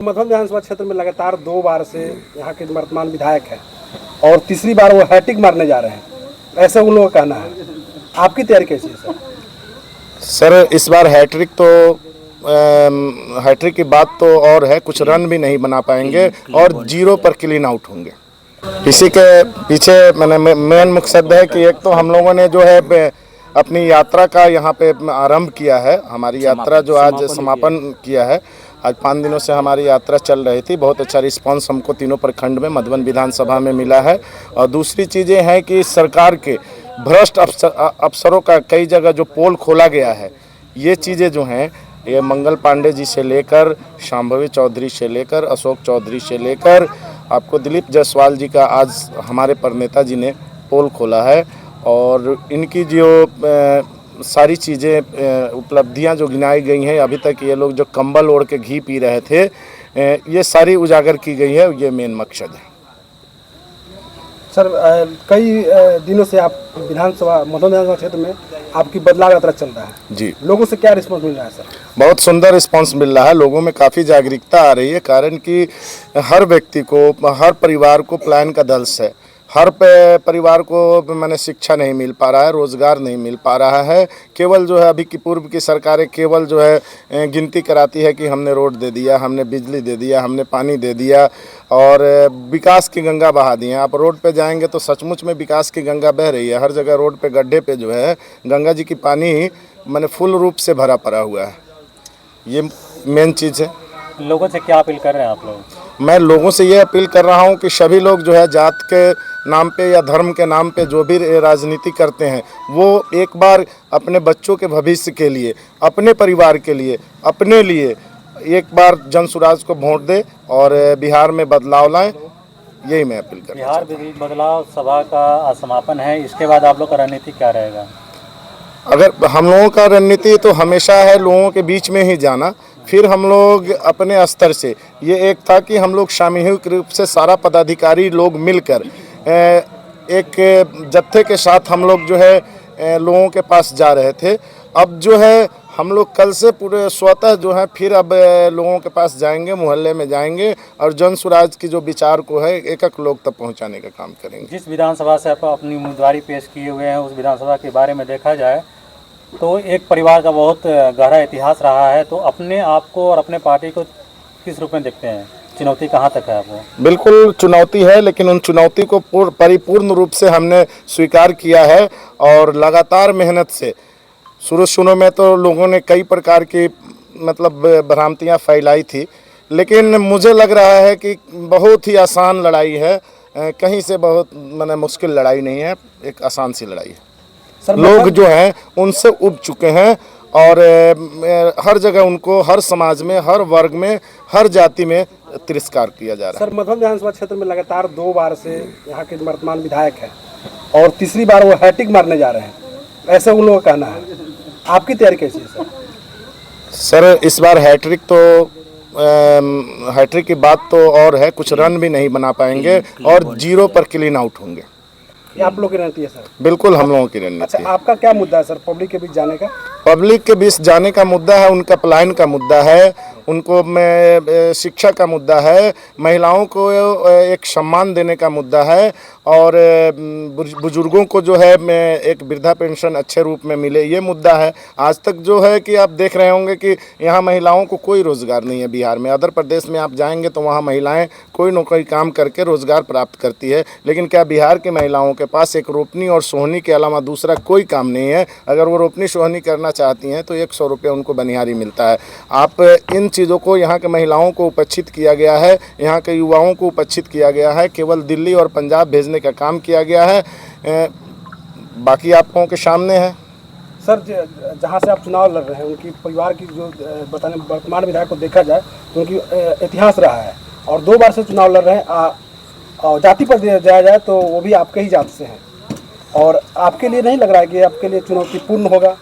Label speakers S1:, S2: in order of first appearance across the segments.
S1: मधुबन विधानसभा क्षेत्र में लगातार 2 बार से यहाँ के वर्तमान विधायक हैं और तीसरी बार वो हैट्रिक मारने जा रहे हैं, ऐसा उन लोगों का कहना है। आपकी तैयारी कैसी है सर?
S2: सर इस बार हैट्रिक तो हैट्रिक की बात तो और है, कुछ रन भी नहीं बना पाएंगे और 0 पर क्लीन आउट होंगे। इसी के पीछे मैंने मेन मकसद है कि एक तो हम लोगों ने जो है अपनी यात्रा का यहाँ पे आरंभ किया है। हमारी यात्रा जो आज समापन किया है, आज 5 दिनों से हमारी यात्रा चल रही थी। बहुत अच्छा रिस्पांस हमको तीनों प्रखंड में मधुबन विधानसभा में मिला है। और दूसरी चीज़ें हैं कि सरकार के भ्रष्ट अफसरों का कई जगह जो पोल खोला गया है, ये चीज़ें जो हैं ये मंगल पांडे जी से लेकर शांभवी चौधरी से लेकर अशोक चौधरी से लेकर आपको दिलीप जायसवाल जी का आज हमारे प्रणेता जी ने पोल खोला है। और इनकी जो सारी चीज़ें उपलब्धियां जो गिनाई गई हैं, अभी तक ये लोग जो कंबल ओढ़ के घी पी रहे थे, ये सारी उजागर की गई है। ये मेन मकसद है।
S1: सर कई दिनों से आप विधानसभा मधुबन विधानसभा क्षेत्र में आपकी बदलाव यात्रा चल रहा है
S2: जी,
S1: लोगों से क्या रिस्पॉन्स मिल रहा है सर?
S2: बहुत सुंदर रिस्पांस मिल रहा है। लोगों में काफ़ी जागरूकता आ रही है, कारण कि हर व्यक्ति को, हर परिवार को प्लान का दल्स है। हर परिवार को मैंने शिक्षा नहीं मिल पा रहा है, रोज़गार नहीं मिल पा रहा है। केवल जो है अभी की पूर्व की सरकारें केवल जो है गिनती कराती है कि हमने रोड दे दिया, हमने बिजली दे दिया, हमने पानी दे दिया और विकास की गंगा बहा दी है। आप रोड पे जाएंगे तो सचमुच में विकास की गंगा बह रही है। हर जगह रोड पे गड्ढे पे जो है गंगा जी की पानी मैंने फुल रूप से भरा पड़ा हुआ है। ये मेन चीज़ है।
S3: लोगों से क्या अपील कर रहे हैं आप लोग?
S2: मैं लोगों से ये अपील कर रहा हूँ कि सभी लोग जो है जात के नाम पे या धर्म के नाम पे जो भी राजनीति करते हैं, वो एक बार अपने बच्चों के भविष्य के लिए, अपने परिवार के लिए, अपने लिए एक बार जन सुराज को वोट दे और बिहार में बदलाव लाएं। यही मैं अपील कर रहा हूँ।
S3: बिहार बदलाव सभा का समापन है, इसके बाद आप लोग का रणनीति क्या रहेगा?
S2: अगर हम लोगों का रणनीति तो हमेशा है लोगों के बीच में ही जाना। फिर हम लोग अपने स्तर से, ये एक था कि हम लोग सामूहिक रूप से सारा पदाधिकारी लोग मिलकर एक जत्थे के साथ हम लोग जो है लोगों के पास जा रहे थे। अब जो है हम लोग कल से पूरे स्वतः जो है फिर अब लोगों के पास जाएंगे, मोहल्ले में जाएंगे और जन सुराज की जो विचार को है एक लोग तक पहुंचाने का काम करेंगे।
S3: जिस विधानसभा से आप अपनी उम्मीदवारी पेश किए हुए हैं, उस विधानसभा के बारे में देखा जाए तो एक परिवार का बहुत गहरा इतिहास रहा है। तो अपने आप को और अपने पार्टी को किस रूप में देखते हैं? चुनौती कहाँ तक है आपको?
S2: बिल्कुल चुनौती है, लेकिन उन चुनौती को परिपूर्ण रूप से हमने स्वीकार किया है और लगातार मेहनत से। शुरू में तो लोगों ने कई प्रकार की मतलब भ्रांतियाँ फैलाई थी, लेकिन मुझे लग रहा है कि बहुत ही आसान लड़ाई है। कहीं से बहुत माने मुश्किल लड़ाई नहीं है, एक आसान सी लड़ाई है। लोग जो हैं उनसे उब चुके हैं और हर जगह उनको, हर समाज में, हर वर्ग में, हर जाति में तिरस्कार किया जा रहा है।
S1: सर मधुबन विधानसभा क्षेत्र में लगातार 2 बार से यहाँ के वर्तमान विधायक हैं और तीसरी बार वो हैट्रिक मारने जा रहे हैं, ऐसा उन लोगों का कहना है। आपकी तैयारी कैसी है सर?
S2: सर इस बार हैट्रिक तो हैट्रिक की बात तो और है, कुछ रन भी नहीं बना पाएंगे और 0 पर क्लीन आउट होंगे।
S1: ये आप लोग की रणनीति है सर?
S2: बिल्कुल हम लोगों की रणनीति।
S1: अच्छा, आपका क्या मुद्दा है सर पब्लिक के बीच जाने का?
S2: पब्लिक के बीच जाने का मुद्दा है, उनका प्लान का मुद्दा है, उनको में शिक्षा का मुद्दा है, महिलाओं को एक सम्मान देने का मुद्दा है और बुजुर्गों को जो है मैं एक वृद्धा पेंशन अच्छे रूप में मिले, ये मुद्दा है। आज तक जो है कि आप देख रहे होंगे कि यहाँ महिलाओं को कोई रोज़गार नहीं है बिहार में। अदर प्रदेश में आप जाएंगे तो वहाँ महिलाएं कोई न कोई काम करके रोज़गार प्राप्त करती है, लेकिन क्या बिहार की महिलाओं के पास एक रोपनी और सोहनी के अलावा दूसरा कोई काम नहीं है? अगर वो रोपनी सोहनी करना चाहती हैं तो 100 रुपये उनको बनिहारी मिलता है। आप इन चीज़ों को, यहाँ के महिलाओं को उपेक्षित किया गया है, यहाँ के युवाओं को उपेक्षित किया गया है, केवल दिल्ली और पंजाब भेजने का काम किया गया है। बाकी आप लोगों के सामने है।
S1: सर जहाँ से आप चुनाव लड़ रहे हैं, उनकी परिवार की जो बताने वर्तमान विधायक को देखा जाए तो उनकी इतिहास रहा है और 2 बार से चुनाव लड़ रहे हैं। और जाति पर जाया जाए तो वो भी आपके ही जात से हैं और आपके लिए नहीं लग रहा है कि आपके लिए चुनौतीपूर्ण होगा?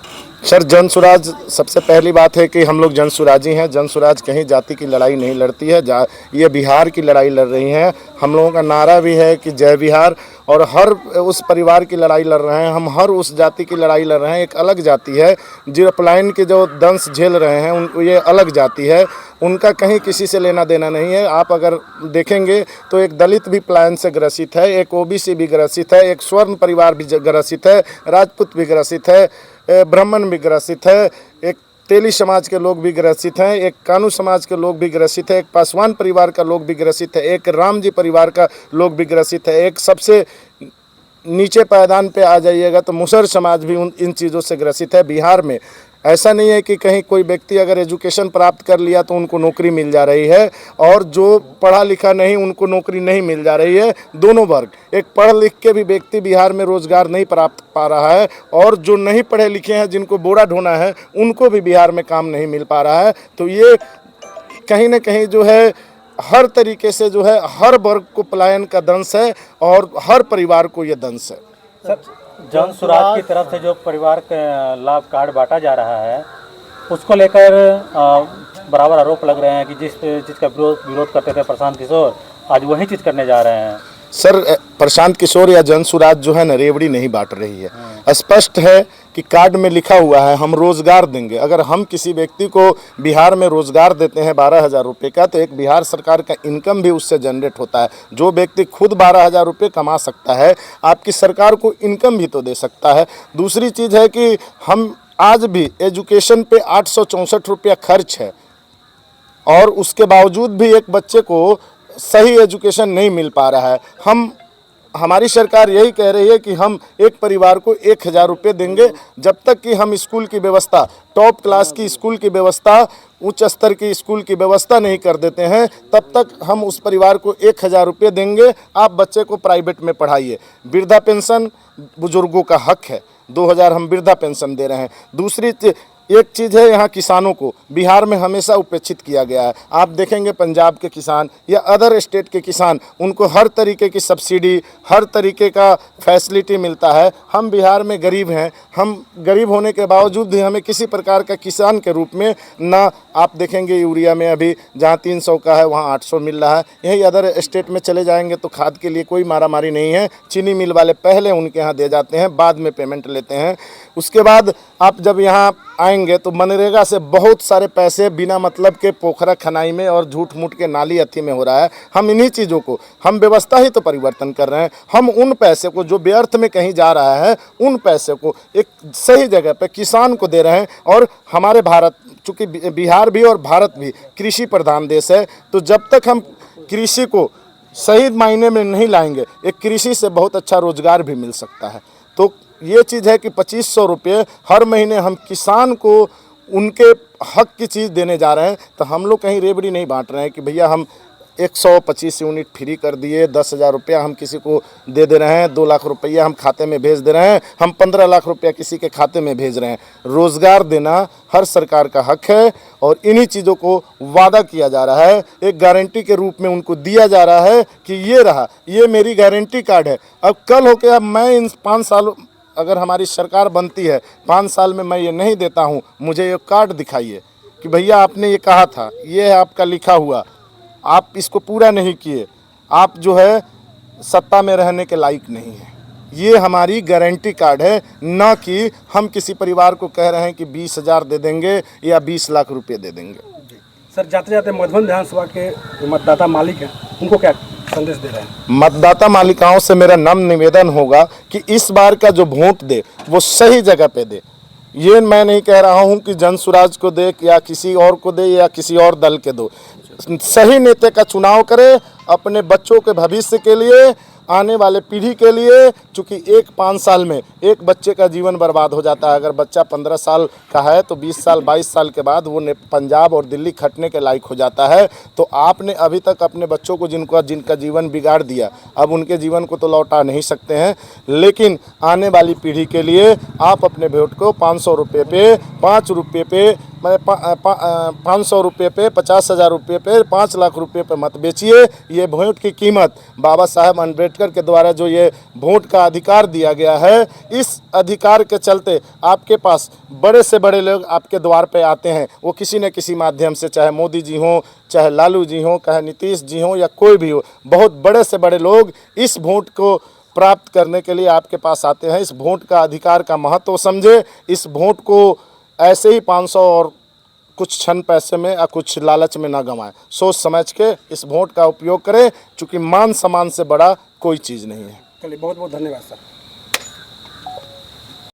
S2: सर जन सुराज सबसे पहली बात है कि हम लोग जन सुराजी हैं। जन सुराज कहीं जाति की लड़ाई नहीं लड़ती है, ये बिहार की लड़ाई लड़ रही हैं। हम लोगों का नारा भी है कि जय बिहार, और हर उस परिवार की लड़ाई लड़ रहे हैं हम, हर उस जाति की लड़ाई लड़ रहे हैं। एक अलग जाति है जो पलायन के जो दंश झेल रहे हैं, उनको ये अलग जाति है, उनका कहीं किसी से लेना देना नहीं है। आप अगर देखेंगे तो एक दलित भी पलायन से ग्रसित है, एक ओबीसी भी ग्रसित है, एक स्वर्ण परिवार भी ग्रसित है, राजपूत भी ग्रसित है, ब्राह्मण भी ग्रसित है, एक तेली समाज के लोग भी ग्रसित हैं, एक कानू समाज के लोग भी ग्रसित है, एक पासवान परिवार का लोग भी ग्रसित है, एक राम जी परिवार का लोग भी ग्रसित है, एक सबसे नीचे पायदान पे आ जाइएगा तो मुसहर समाज भी इन चीज़ों से ग्रसित है। बिहार में ऐसा नहीं है कि कहीं कोई व्यक्ति अगर एजुकेशन प्राप्त कर लिया तो उनको नौकरी मिल जा रही है, और जो पढ़ा लिखा नहीं उनको नौकरी नहीं मिल जा रही है। दोनों वर्ग, एक पढ़ लिख के भी व्यक्ति बिहार में रोजगार नहीं प्राप्त पा रहा है, और जो नहीं पढ़े लिखे हैं जिनको बोरा ढोना है उनको भी बिहार में काम नहीं मिल पा रहा है। तो ये कहीं ना कहीं जो है हर तरीके से जो है हर वर्ग को पलायन का दंश है, और हर परिवार को ये दंश है।
S3: जन सुराज की तरफ से जो परिवार के लाभ कार्ड बांटा जा रहा है उसको लेकर बराबर आरोप लग रहे हैं कि जिस चीज़ का विरोध करते थे प्रशांत किशोर, आज वही चीज़ करने जा रहे हैं।
S2: सर प्रशांत किशोर या जन सुराज जो है ना रेवड़ी नहीं बांट रही है। स्पष्ट है कि कार्ड में लिखा हुआ है हम रोजगार देंगे। अगर हम किसी व्यक्ति को बिहार में रोजगार देते हैं 12,000 रुपये का, तो एक बिहार सरकार का इनकम भी उससे जनरेट होता है। जो व्यक्ति खुद 12,000 रुपये कमा सकता है, आपकी सरकार को इनकम भी तो दे सकता है। दूसरी चीज़ है कि हम आज भी एजुकेशन पे 864 रुपया खर्च है, और उसके बावजूद भी एक बच्चे को सही एजुकेशन नहीं मिल पा रहा है। हमारी सरकार यही कह रही है कि हम एक परिवार को 1,000 रुपये देंगे। जब तक कि हम स्कूल की व्यवस्था, टॉप क्लास की स्कूल की व्यवस्था, उच्च स्तर की स्कूल की व्यवस्था नहीं कर देते हैं, तब तक हम उस परिवार को 1,000 रुपये देंगे। आप बच्चे को प्राइवेट में पढ़ाइए। वृद्धा पेंशन बुजुर्गों का हक है, 2,000 हम वृद्धा पेंशन दे रहे हैं। दूसरी एक चीज़ है, यहाँ किसानों को बिहार में हमेशा उपेक्षित किया गया है। आप देखेंगे पंजाब के किसान या अदर स्टेट के किसान, उनको हर तरीके की सब्सिडी, हर तरीके का फैसिलिटी मिलता है। हम बिहार में गरीब हैं, हम गरीब होने के बावजूद भी हमें किसी प्रकार का किसान के रूप में ना, आप देखेंगे यूरिया में अभी जहाँ 300 का है वहाँ 800 मिल रहा है। यही अदर स्टेट में चले जाएंगे तो खाद के लिए कोई मारामारी नहीं है। चीनी मिल वाले पहले उनके यहाँ दे जाते हैं, बाद में पेमेंट लेते हैं। उसके बाद आप जब यहाँ आएंगे तो मनरेगा से बहुत सारे पैसे बिना मतलब के पोखरा खनाई में और झूठ मूठ के नाली अथी में हो रहा है। हम इन्हीं चीज़ों को, हम व्यवस्था ही तो परिवर्तन कर रहे हैं। हम उन पैसे को जो व्यर्थ में कहीं जा रहा है, उन पैसे को एक सही जगह पे किसान को दे रहे हैं। और हमारे भारत, चूँकि बिहार भी और भारत भी कृषि प्रधान देश है, तो जब तक हम कृषि को सही मायने में नहीं लाएंगे, एक कृषि से बहुत अच्छा रोजगार भी मिल सकता है। तो ये चीज़ है कि 2,500 रुपये हर महीने हम किसान को उनके हक की चीज़ देने जा रहे हैं। तो हम लोग कहीं रेवड़ी नहीं बांट रहे हैं कि भैया हम 125 यूनिट फ्री कर दिए, 10,000 रुपया हम किसी को दे रहे हैं, 2 लाख रुपया हम खाते में भेज दे रहे हैं, हम 15 लाख रुपया किसी के खाते में भेज रहे हैं। रोज़गार देना हर सरकार का हक है, और इन्हीं चीज़ों को वादा किया जा रहा है, एक गारंटी के रूप में उनको दिया जा रहा है कि ये रहा, ये मेरी गारंटी कार्ड है। अब कल होकर अब मैं इन 5 साल, अगर हमारी सरकार बनती है 5 साल में मैं ये नहीं देता हूँ, मुझे ये कार्ड दिखाइए कि भैया आपने ये कहा था, ये है आपका लिखा हुआ, आप इसको पूरा नहीं किए, आप जो है सत्ता में रहने के लायक नहीं है। ये हमारी गारंटी कार्ड है, ना कि हम किसी परिवार को कह रहे हैं कि 20,000 दे देंगे या 20 लाख रुपए दे देंगे।
S1: सर जाते जाते मधुबन विधानसभा के जो मतदाता मालिक हैं उनको क्या संदेश दे रहे हैं?
S2: मतदाता मालिकाओं से मेरा नम्र निवेदन होगा कि इस बार का जो वोट दे वो सही जगह पे दे। ये मैं नहीं कह रहा हूँ कि जन सुराज को दे या किसी और को दे या किसी और दल के दो। सही नेता का चुनाव करे अपने बच्चों के भविष्य के लिए, आने वाले पीढ़ी के लिए। चूँकि 5 साल में एक बच्चे का जीवन बर्बाद हो जाता है। अगर बच्चा 15 साल का है तो 20 साल 22 साल के बाद वो पंजाब और दिल्ली खटने के लायक हो जाता है। तो आपने अभी तक अपने बच्चों को जिनका जीवन बिगाड़ दिया, अब उनके जीवन को तो लौटा नहीं सकते हैं, लेकिन आने वाली पीढ़ी के लिए आप अपने वोट को 500 रुपये पे, 5 रुपये पे मैं 500 रुपये पे, 50,000 रुपये पे, 5 लाख रुपये पे मत बेचिए। ये वोट की कीमत बाबा साहब अम्बेडकर के द्वारा जो ये वोट का अधिकार दिया गया है, इस अधिकार के चलते आपके पास बड़े से बड़े लोग आपके द्वार पे आते हैं। वो किसी न किसी माध्यम से, चाहे मोदी जी हों, चाहे लालू जी हों, चाहे नीतीश जी हों या कोई भी हो, बहुत बड़े से बड़े लोग इस वोट को प्राप्त करने के लिए आपके पास आते हैं। इस वोट का अधिकार का महत्व समझे। इस वोट को ऐसे ही 500 और कुछ क्षण पैसे में या कुछ लालच में ना गंवाएं। सोच समझ के इस वोट का उपयोग करें, चूँकि मान सम्मान से बड़ा कोई चीज़ नहीं है।
S1: चलिए, बहुत बहुत धन्यवाद सर।